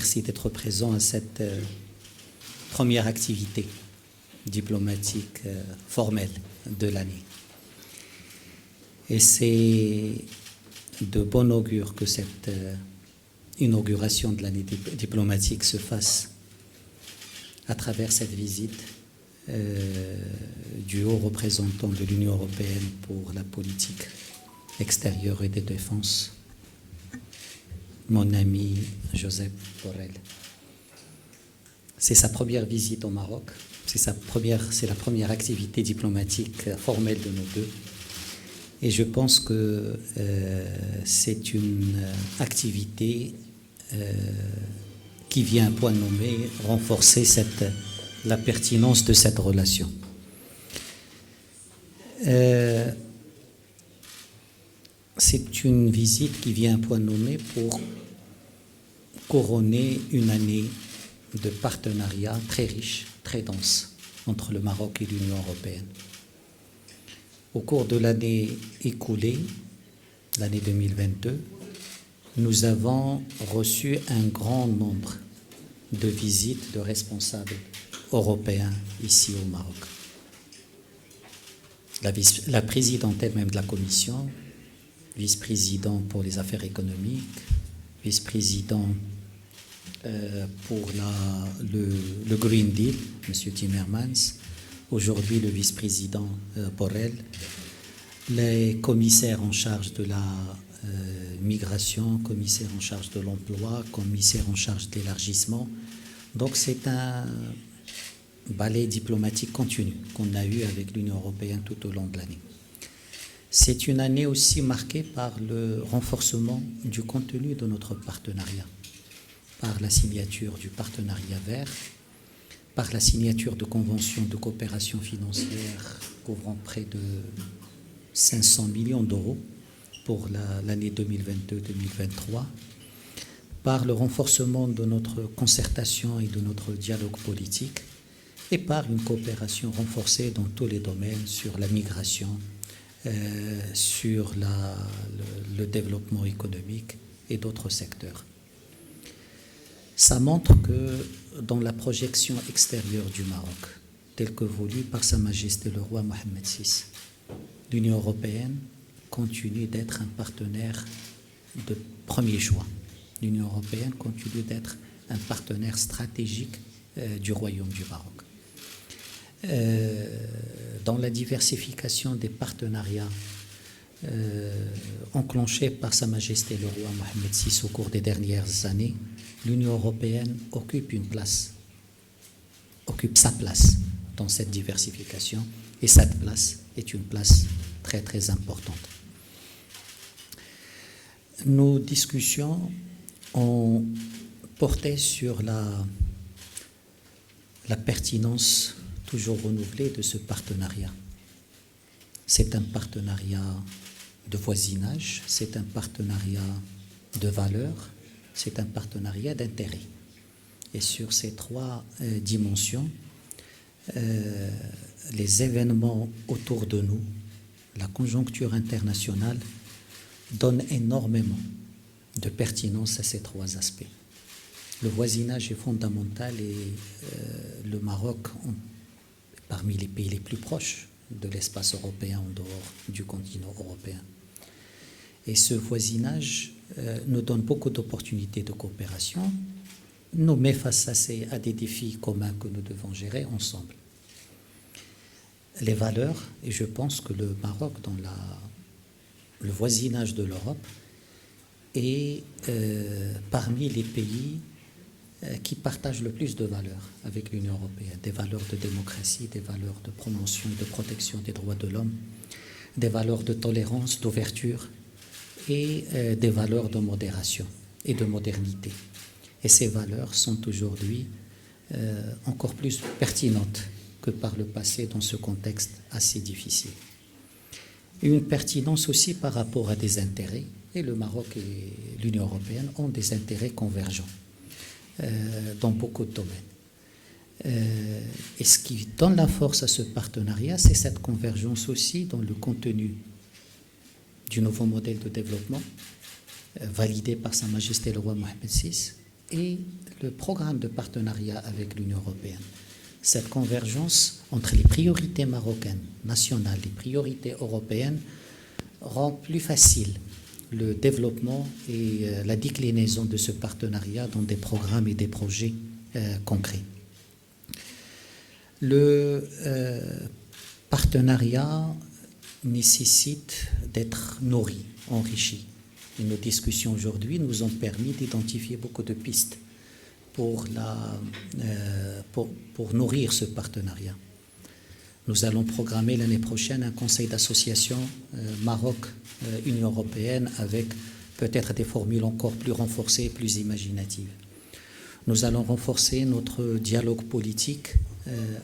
merci d'être présent à cette première activité diplomatique formelle de l'année. Et c'est de bon augure que cette inauguration de l'année diplomatique se fasse à travers cette visite du haut représentant de l'Union européenne pour la politique extérieure et de défense, mon ami Josep Borrell. C'est sa première visite au Maroc, c'est la première activité diplomatique formelle de nous deux. Et je pense que c'est une activité qui vient à point nommé renforcer la pertinence de cette relation. C'est une visite qui vient à point nommé pour couronner une année de partenariat très riche, très dense entre le Maroc et l'Union européenne. Au cours de l'année écoulée, l'année 2022, nous avons reçu un grand nombre de visites de responsables européens ici au Maroc. La présidente elle-même de la Commission, vice-président pour les affaires économiques, vice-président pour le Green Deal, M. Timmermans, aujourd'hui le vice-président Borrell, les commissaires en charge de la migration, commissaire en charge de l'emploi, commissaire en charge de l'élargissement. Donc c'est un ballet diplomatique continu qu'on a eu avec l'Union européenne tout au long de l'année. C'est une année aussi marquée par le renforcement du contenu de notre partenariat, par la signature du partenariat vert, par la signature de conventions de coopération financière couvrant près de 500 millions d'euros pour l'année 2022-2023, par le renforcement de notre concertation et de notre dialogue politique, et par une coopération renforcée dans tous les domaines sur la migration, sur le développement économique et d'autres secteurs. Ça montre que dans la projection extérieure du Maroc, telle que voulue par Sa Majesté le roi Mohammed VI, l'Union européenne continue d'être un partenaire de premier choix. L'Union européenne continue d'être un partenaire stratégique du Royaume du Maroc. Dans la diversification des partenariats enclenchés par Sa Majesté le roi Mohammed VI au cours des dernières années, l'Union européenne occupe sa place dans cette diversification, et cette place est une place très très importante. Nos discussions ont porté sur la pertinence toujours renouvelée de ce partenariat. C'est un partenariat de voisinage, c'est un partenariat de valeurs, c'est un partenariat d'intérêt. Et sur ces trois dimensions, les événements autour de nous, la conjoncture internationale, donnent énormément de pertinence à ces trois aspects. Le voisinage est fondamental et le Maroc, parmi les pays les plus proches de l'espace européen en dehors du continent européen. Et ce voisinage nous donne beaucoup d'opportunités de coopération, nous met face à des défis communs que nous devons gérer ensemble. Les valeurs, et je pense que le Maroc, dans le voisinage de l'Europe, est parmi les pays qui partagent le plus de valeurs avec l'Union européenne, des valeurs de démocratie, des valeurs de promotion et de protection des droits de l'homme, des valeurs de tolérance, d'ouverture et des valeurs de modération et de modernité. Et ces valeurs sont aujourd'hui encore plus pertinentes que par le passé dans ce contexte assez difficile. Une pertinence aussi par rapport à des intérêts, et le Maroc et l'Union européenne ont des intérêts convergents dans beaucoup de domaines. Et ce qui donne la force à ce partenariat, c'est cette convergence aussi dans le contenu du nouveau modèle de développement validé par Sa Majesté le roi Mohammed VI et le programme de partenariat avec l'Union européenne. Cette convergence entre les priorités marocaines nationales et les priorités européennes rend plus facile le développement et la déclinaison de ce partenariat dans des programmes et des projets concrets. Le partenariat nécessite d'être nourri, enrichi. Et nos discussions aujourd'hui nous ont permis d'identifier beaucoup de pistes pour nourrir ce partenariat. Nous allons programmer l'année prochaine un conseil d'association Maroc-Union européenne avec peut-être des formules encore plus renforcées et plus imaginatives. Nous allons renforcer notre dialogue politique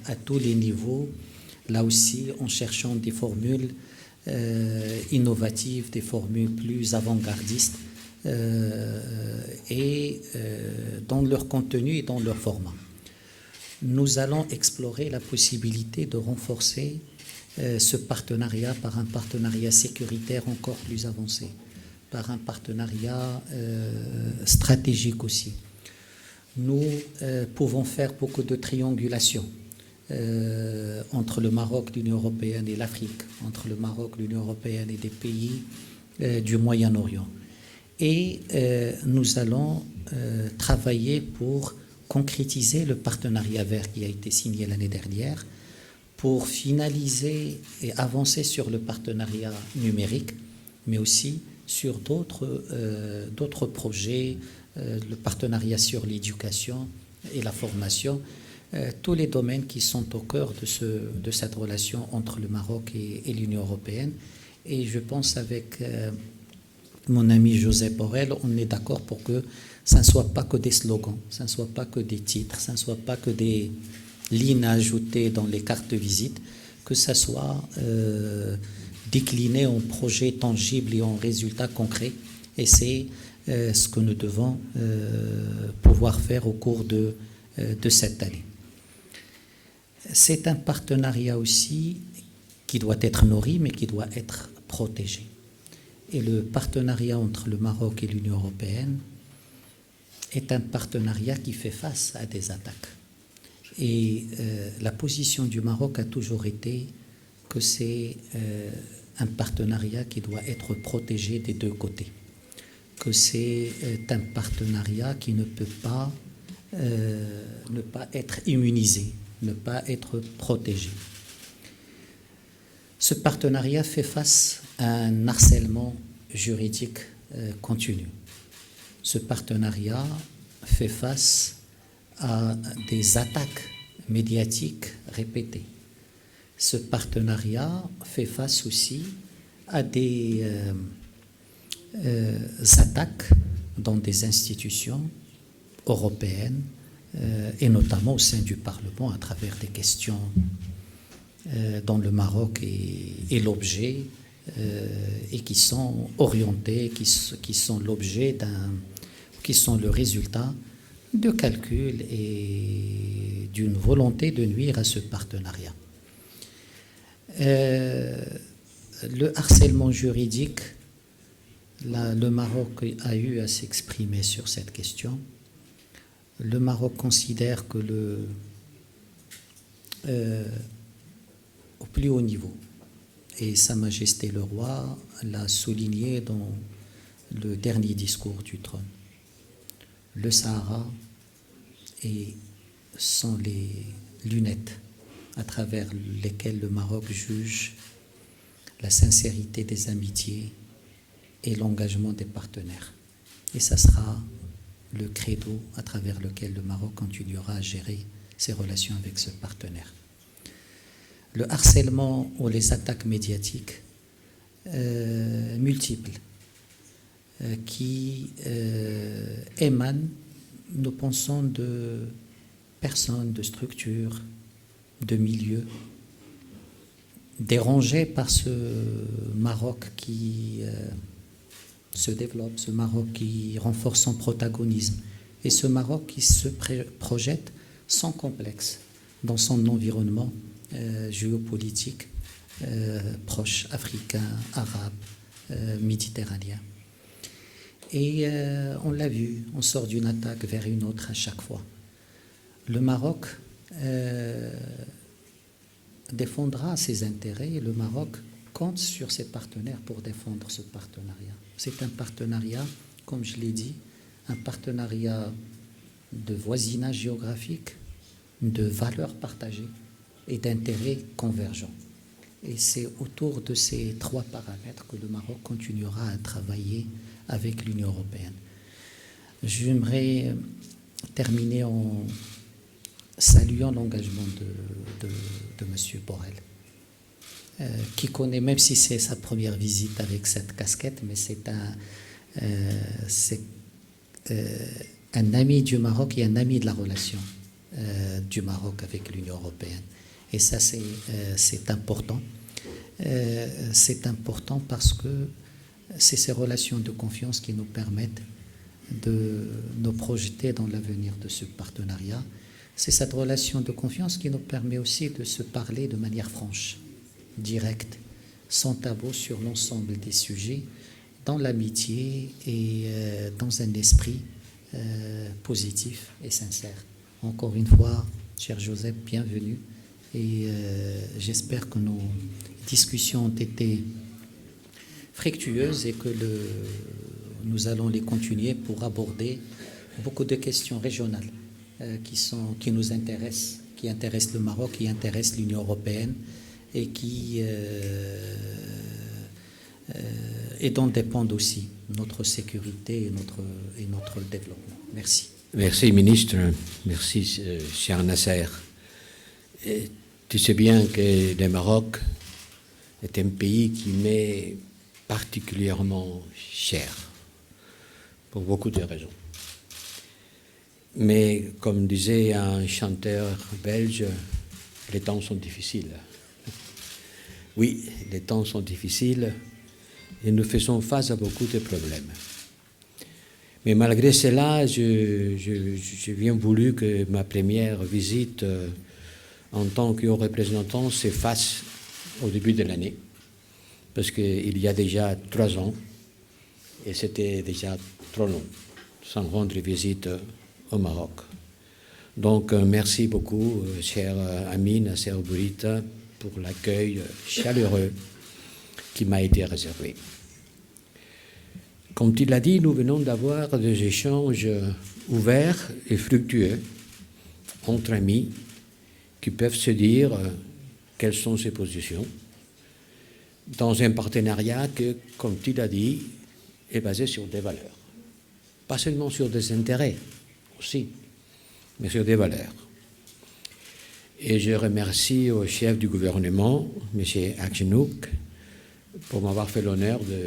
à tous les niveaux, là aussi en cherchant des formules innovatives, des formules plus avant-gardistes dans leur contenu et dans leur format. Nous allons explorer la possibilité de renforcer ce partenariat par un partenariat sécuritaire encore plus avancé, par un partenariat stratégique aussi. Nous pouvons faire beaucoup de triangulation entre le Maroc, l'Union européenne et l'Afrique, entre le Maroc, l'Union européenne et des pays du Moyen-Orient. Et nous allons travailler pour concrétiser le partenariat vert qui a été signé l'année dernière, pour finaliser et avancer sur le partenariat numérique, mais aussi sur d'autres projets, le partenariat sur l'éducation et la formation, tous les domaines qui sont au cœur de cette relation entre le Maroc et l'Union européenne. Et je pense avec mon ami José Borrell, on est d'accord pour que ça ne soit pas que des slogans, ça ne soit pas que des titres, ça ne soit pas que des lignes ajoutées dans les cartes de visite, que ça soit décliné en projets tangibles et en résultats concrets. Et c'est ce que nous devons pouvoir faire au cours de cette année. C'est un partenariat aussi qui doit être nourri, mais qui doit être protégé. Et le partenariat entre le Maroc et l'Union européenne est un partenariat qui fait face à des attaques. Et la position du Maroc a toujours été que c'est un partenariat qui doit être protégé des deux côtés, que c'est un partenariat qui ne peut pas ne pas être immunisé, ne pas être protégé. Ce partenariat fait face à un harcèlement juridique continu. Ce partenariat fait face à des attaques médiatiques répétées. Ce partenariat fait face aussi à des attaques dans des institutions européennes et notamment au sein du Parlement à travers des questions dont le Maroc est l'objet et qui sont orientées, qui sont l'objet qui sont le résultat de calculs et d'une volonté de nuire à ce partenariat. Le harcèlement juridique, le Maroc a eu à s'exprimer sur cette question. Le Maroc considère que au plus haut niveau, et Sa Majesté le Roi l'a souligné dans le dernier discours du trône, le Sahara sont les lunettes à travers lesquelles le Maroc juge la sincérité des amitiés et l'engagement des partenaires. Et ça sera le credo à travers lequel le Maroc continuera à gérer ses relations avec ce partenaire. Le harcèlement ou les attaques médiatiques multiples qui émanent, nous pensons, de personnes, de structures, de milieux, dérangés par ce Maroc qui se développe, ce Maroc qui renforce son protagonisme, et ce Maroc qui se projette sans complexe dans son environnement géopolitique proche, africain, arabe, méditerranéen. Et on l'a vu, on sort d'une attaque vers une autre à chaque fois. Le Maroc défendra ses intérêts et le Maroc compte sur ses partenaires pour défendre ce partenariat. C'est un partenariat, comme je l'ai dit, un partenariat de voisinage géographique, de valeurs partagées et d'intérêts convergents. Et c'est autour de ces trois paramètres que le Maroc continuera à travailler avec l'Union européenne. J'aimerais terminer en saluant l'engagement de M. Borrell, qui connaît, même si c'est sa première visite avec cette casquette, mais c'est un ami du Maroc et un ami de la relation du Maroc avec l'Union européenne. Et ça, c'est important. C'est important parce que c'est ces relations de confiance qui nous permettent de nous projeter dans l'avenir de ce partenariat. C'est cette relation de confiance qui nous permet aussi de se parler de manière franche, directe, sans tabou sur l'ensemble des sujets, dans l'amitié et dans un esprit positif et sincère. Encore une fois, cher Joseph, bienvenue. Et j'espère que nos discussions ont été fructueuses et que nous allons les continuer pour aborder beaucoup de questions régionales qui nous intéressent, qui intéressent le Maroc, qui intéressent l'Union européenne et dont dépendent aussi notre sécurité et notre développement. Merci. Merci, ministre. Merci, cher Nasser. Et tu sais bien que le Maroc est un pays qui m'est particulièrement cher, pour beaucoup de raisons. Mais comme disait un chanteur belge, les temps sont difficiles. Oui, les temps sont difficiles et nous faisons face à beaucoup de problèmes. Mais malgré cela, j'ai bien voulu que ma première visite en tant que représentant se fasse au début de l'année, parce qu'il y a déjà 3 ans, et c'était déjà trop long, sans rendre visite au Maroc. Donc, merci beaucoup, cher ami Nasser Bourita, pour l'accueil chaleureux qui m'a été réservé. Comme tu l'as dit, nous venons d'avoir des échanges ouverts et fructueux entre amis qui peuvent se dire quelles sont ses positions dans un partenariat que, comme tu l'as dit, est basé sur des valeurs. Pas seulement sur des intérêts, aussi, mais sur des valeurs. Et je remercie au chef du gouvernement, M. Akjenouk, pour m'avoir fait l'honneur de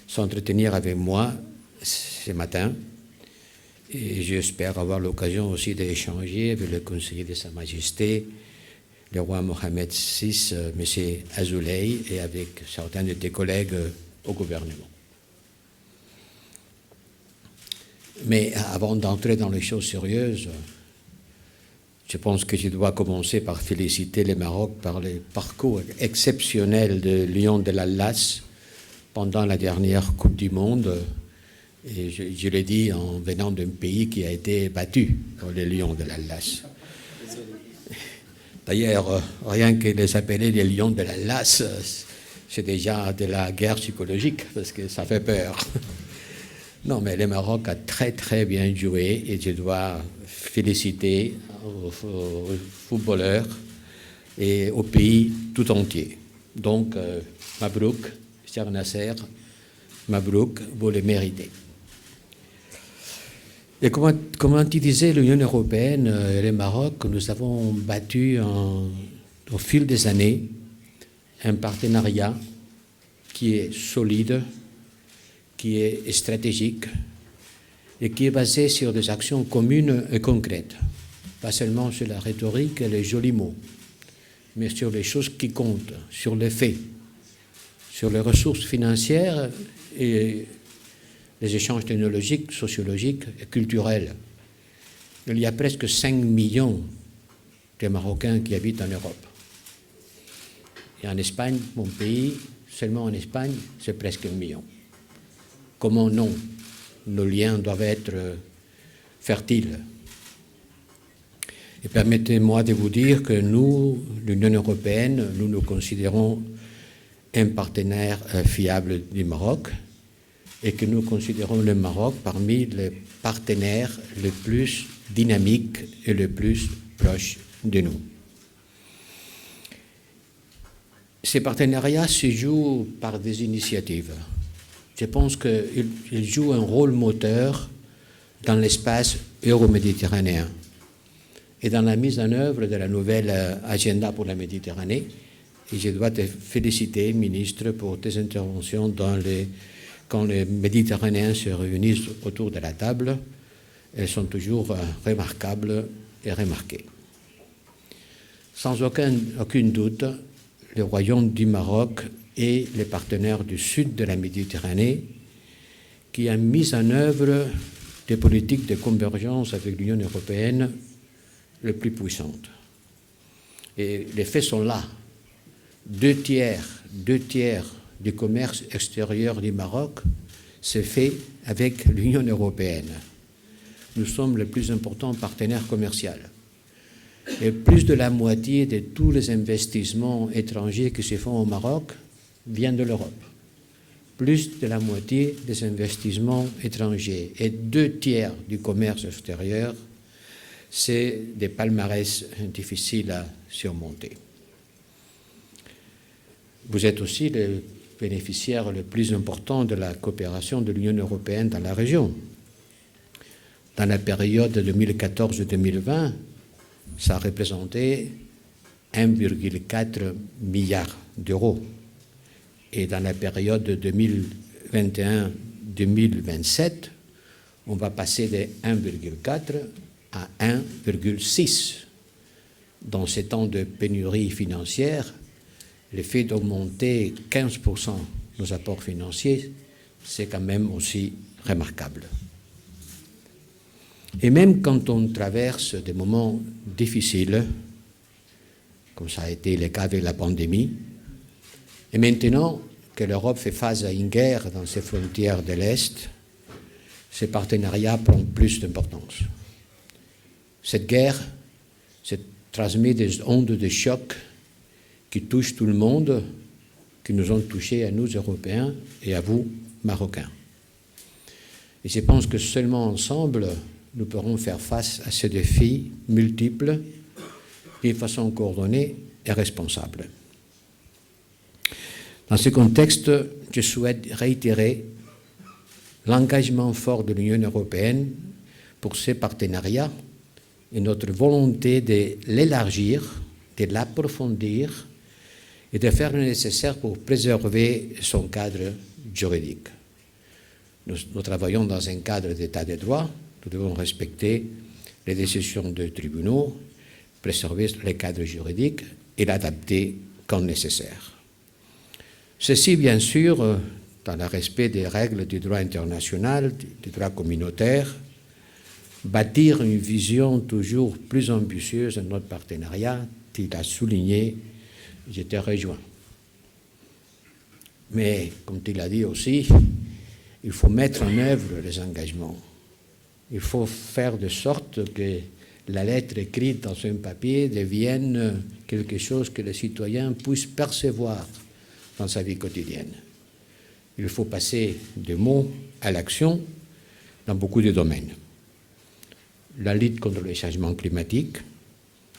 s'entretenir avec moi ce matin. Et j'espère avoir l'occasion aussi d'échanger avec le conseiller de Sa Majesté, le roi Mohamed VI, M. Azoulay, et avec certains de tes collègues au gouvernement. Mais avant d'entrer dans les choses sérieuses, je pense que je dois commencer par féliciter le Maroc par le parcours exceptionnel de Lion de l'Atlas pendant la dernière Coupe du Monde. Et je l'ai dit en venant d'un pays qui a été battu par les Lions de l'Atlas. D'ailleurs, rien que les appeler les Lions de l'Atlas, c'est déjà de la guerre psychologique, parce que ça fait peur. Non, mais le Maroc a très très bien joué et je dois féliciter aux footballeurs et au pays tout entier. Donc, Mabrouk, cher Nasser, Mabrouk, vous le méritez. Et comme tu disais, l'Union européenne et le Maroc, nous avons battu au fil des années un partenariat qui est solide, qui est stratégique et qui est basé sur des actions communes et concrètes. Pas seulement sur la rhétorique et les jolis mots, mais sur les choses qui comptent, sur les faits, sur les ressources financières et les échanges technologiques, sociologiques et culturels. Il y a presque 5 millions de Marocains qui habitent en Europe. Et en Espagne, mon pays, seulement en Espagne, c'est presque 1 million. Comment non nos liens doivent être fertiles. Et permettez-moi de vous dire que nous, l'Union européenne, nous nous considérons un partenaire fiable du Maroc et que nous considérons le Maroc parmi les partenaires les plus dynamiques et les plus proches de nous. Ces partenariats se jouent par des initiatives. Je pense qu'ils jouent un rôle moteur dans l'espace euro-méditerranéen et dans la mise en œuvre de la nouvelle agenda pour la Méditerranée. Et je dois te féliciter, ministre, pour tes interventions quand les Méditerranéens se réunissent autour de la table. Elles sont toujours remarquables et remarquées. Sans aucun doute, le Royaume du Maroc et les partenaires du sud de la Méditerranée qui a mis en œuvre des politiques de convergence avec l'Union européenne les plus puissantes. Et les faits sont là. Deux tiers du commerce extérieur du Maroc se fait avec l'Union européenne. Nous sommes le plus important partenaire commercial. Et plus de la moitié de tous les investissements étrangers qui se font au Maroc viennent de l'Europe. Plus de la moitié des investissements étrangers et 2/3 du commerce extérieur, c'est des palmarès difficiles à surmonter. Vous êtes aussi le bénéficiaire le plus important de la coopération de l'Union européenne dans la région. Dans la période 2014-2020, ça a représenté 1,4 milliard d'euros. Et dans la période 2021-2027, on va passer de 1,4 à 1,6. Dans ces temps de pénurie financière, le fait d'augmenter 15% nos apports financiers, c'est quand même aussi remarquable. Et même quand on traverse des moments difficiles, comme ça a été le cas avec la pandémie, et maintenant que l'Europe fait face à une guerre dans ses frontières de l'Est, ces partenariats prennent plus d'importance. Cette guerre se transmet des ondes de choc qui touchent tout le monde, qui nous ont touchés à nous, Européens, et à vous, Marocains. Et je pense que seulement ensemble, nous pourrons faire face à ces défis multiples d'une façon coordonnée et responsable. Dans ce contexte, je souhaite réitérer l'engagement fort de l'Union européenne pour ces partenariats et notre volonté de l'élargir, de l'approfondir et de faire le nécessaire pour préserver son cadre juridique. Nous travaillons dans un cadre d'état de droit. Nous devons respecter les décisions des tribunaux, préserver le cadre juridique et l'adapter quand nécessaire. Ceci, bien sûr, dans le respect des règles du droit international, du droit communautaire, bâtir une vision toujours plus ambitieuse de notre partenariat, il a souligné, je te rejoins. Mais, comme il a dit aussi, il faut mettre en œuvre les engagements. Il faut faire de sorte que la lettre écrite dans un papier devienne quelque chose que le citoyen puisse percevoir dans sa vie quotidienne. Il faut passer des mots à l'action dans beaucoup de domaines. La lutte contre le changement climatique,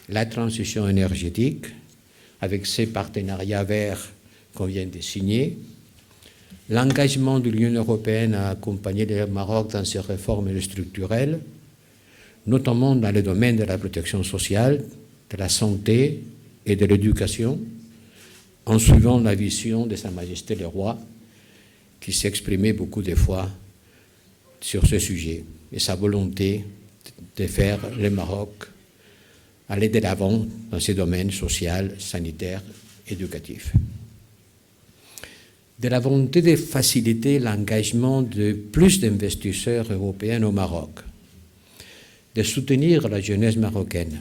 la transition énergétique, avec ces partenariats verts qu'on vient de signer, l'engagement de l'Union européenne à accompagner le Maroc dans ses réformes structurelles, notamment dans le domaine de la protection sociale, de la santé et de l'éducation, en suivant la vision de Sa Majesté le Roi, qui s'exprimait beaucoup de fois sur ce sujet, et sa volonté de faire le Maroc aller de l'avant dans ces domaines social, sanitaire, éducatif. De la volonté de faciliter l'engagement de plus d'investisseurs européens au Maroc, de soutenir la jeunesse marocaine,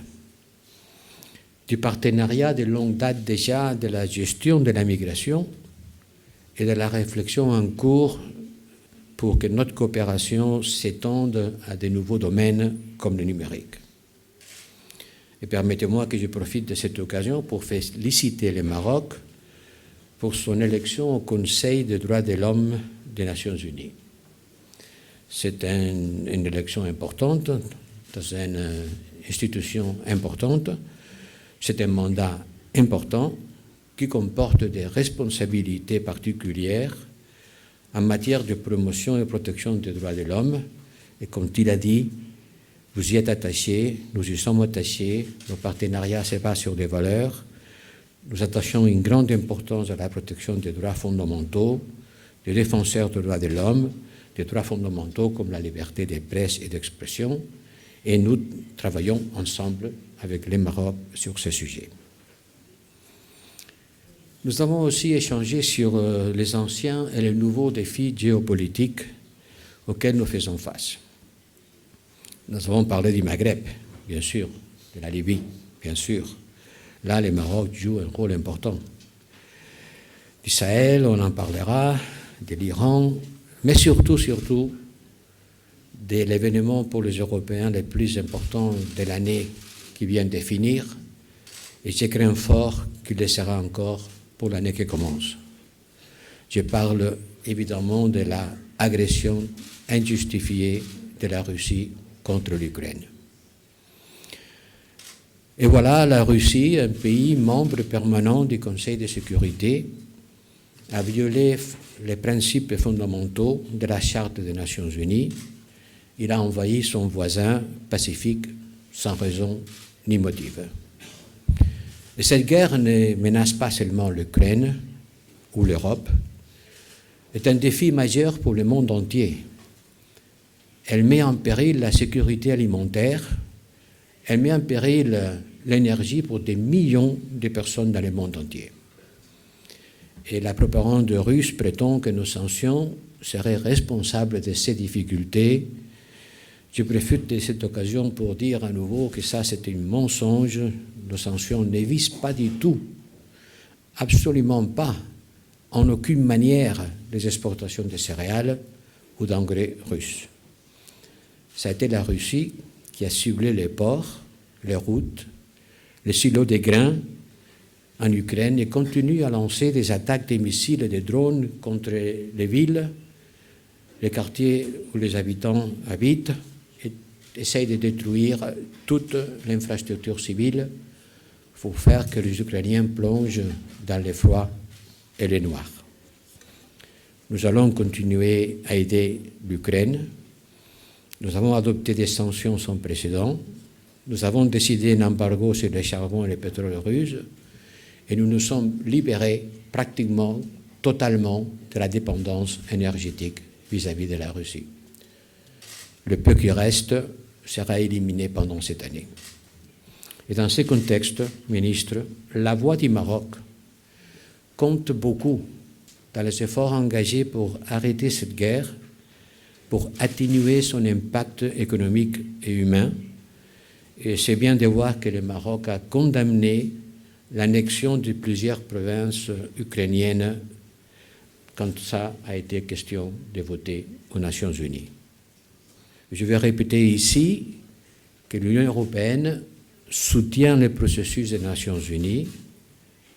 du partenariat de longue date déjà de la gestion de la migration et de la réflexion en cours pour que notre coopération s'étende à de nouveaux domaines comme le numérique. Et permettez-moi que je profite de cette occasion pour féliciter le Maroc pour son élection au Conseil des droits de l'homme des Nations Unies. C'est une élection importante, dans une institution importante. C'est un mandat important qui comporte des responsabilités particulières en matière de promotion et protection des droits de l'homme. Et comme il a dit, vous y êtes attachés, nous y sommes attachés, nos partenariats se basent sur des valeurs. Nous attachons une grande importance à la protection des droits fondamentaux, des défenseurs des droits de l'homme, des droits fondamentaux comme la liberté de presse et d'expression, et nous travaillons ensemble avec le Maroc sur ce sujet. Nous avons aussi échangé sur les anciens et les nouveaux défis géopolitiques auxquels nous faisons face. Nous avons parlé du Maghreb, bien sûr, de la Libye, bien sûr. Là, le Maroc joue un rôle important. Du Sahel, on en parlera, de l'Iran, mais surtout, de l'événement pour les Européens le plus important de l'année qui vient de finir, et je crains fort qu'il le sera encore pour l'année qui commence. Je parle évidemment de l'agression injustifiée de la Russie contre l'Ukraine. Et voilà, la Russie, un pays membre permanent du Conseil de sécurité, a violé les principes fondamentaux de la Charte des Nations Unies. Il a envahi son voisin pacifique sans raison ni motif. Et cette guerre ne menace pas seulement l'Ukraine ou l'Europe, est un défi majeur pour le monde entier. Elle met en péril la sécurité alimentaire, elle met en péril l'énergie pour des millions de personnes dans le monde entier. Et la propagande russe prétend que nos sanctions seraient responsables de ces difficultés. Je profite de cette occasion pour dire à nouveau que ça, c'est un mensonge. Nos sanctions ne visent pas du tout, absolument pas, en aucune manière, les exportations de céréales ou d'engrais russes. Ça a été la Russie qui a ciblé les ports, les routes, les silos de grains en Ukraine et continue à lancer des attaques de missiles et de drones contre les villes, les quartiers où les habitants habitent, et essaye de détruire toute l'infrastructure civile pour faire que les Ukrainiens plongent dans le froid et le noir. Nous allons continuer à aider l'Ukraine. Nous avons adopté des sanctions sans précédent. Nous avons décidé un embargo sur le charbon et le pétrole russe. Et nous nous sommes libérés pratiquement, totalement, de la dépendance énergétique vis-à-vis de la Russie. Le peu qui reste sera éliminé pendant cette année. Et dans ce contexte, ministre, la voix du Maroc compte beaucoup dans les efforts engagés pour arrêter cette guerre, pour atténuer son impact économique et humain. Et c'est bien de voir que le Maroc a condamné l'annexion de plusieurs provinces ukrainiennes quand ça a été question de voter aux Nations Unies. Je vais répéter ici que l'Union européenne soutient le processus des Nations Unies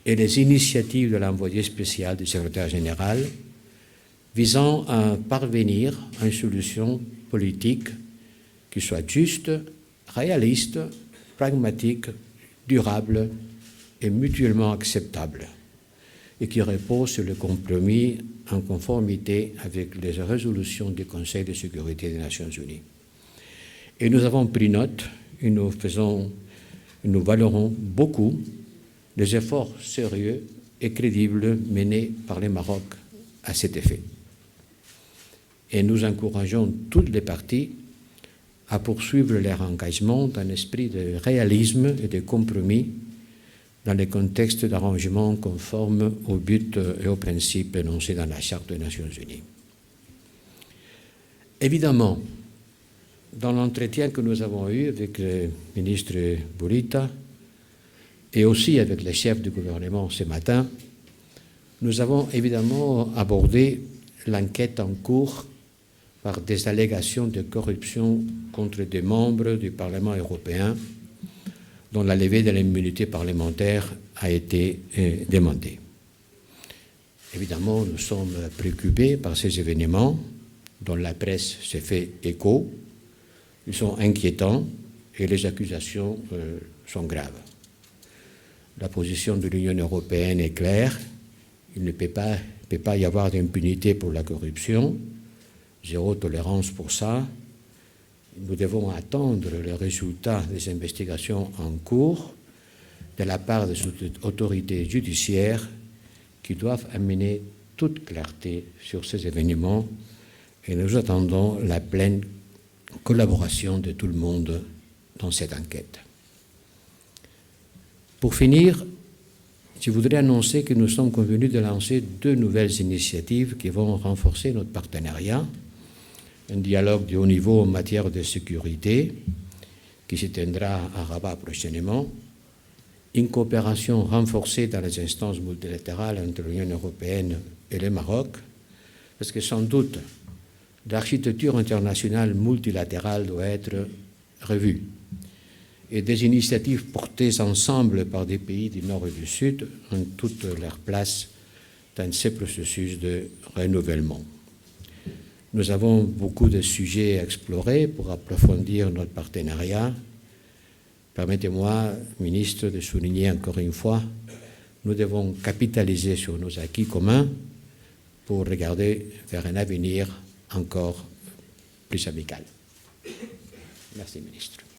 et les initiatives de l'envoyé spécial du secrétaire général visant à parvenir à une solution politique qui soit juste, réaliste, pragmatique, durable et mutuellement acceptable et qui repose sur le compromis en conformité avec les résolutions du Conseil de sécurité des Nations Unies. Et nous avons pris note et nous valorons beaucoup les efforts sérieux et crédibles menés par le Maroc à cet effet. Et nous encourageons toutes les parties à poursuivre leur engagement dans un esprit de réalisme et de compromis dans le contexte d'arrangement conforme aux buts et aux principes énoncés dans la Charte des Nations Unies. Évidemment, dans l'entretien que nous avons eu avec le ministre Bourita et aussi avec les chefs du gouvernement ce matin, nous avons évidemment abordé l'enquête en cours par des allégations de corruption contre des membres du Parlement européen dont la levée de l'immunité parlementaire a été demandée. Évidemment, nous sommes préoccupés par ces événements dont la presse s'est fait écho. Ils sont inquiétants et les accusations sont graves. La position de l'Union européenne est claire. Il ne peut pas y avoir d'impunité pour la corruption. Zéro tolérance pour ça. Nous devons attendre les résultats des investigations en cours de la part des autorités judiciaires qui doivent amener toute clarté sur ces événements et nous attendons la pleine collaboration de tout le monde dans cette enquête. Pour finir, je voudrais annoncer que nous sommes convenus de lancer 2 nouvelles initiatives qui vont renforcer notre partenariat. Un dialogue de haut niveau en matière de sécurité qui s'éteindra à Rabat prochainement, une coopération renforcée dans les instances multilatérales entre l'Union européenne et le Maroc, parce que sans doute l'architecture internationale multilatérale doit être revue. Et des initiatives portées ensemble par des pays du Nord et du Sud ont toute leur place dans ce processus de renouvellement. Nous avons beaucoup de sujets à explorer pour approfondir notre partenariat. Permettez-moi, ministre, de souligner encore une fois, nous devons capitaliser sur nos acquis communs pour regarder vers un avenir encore plus amical. Merci, ministre.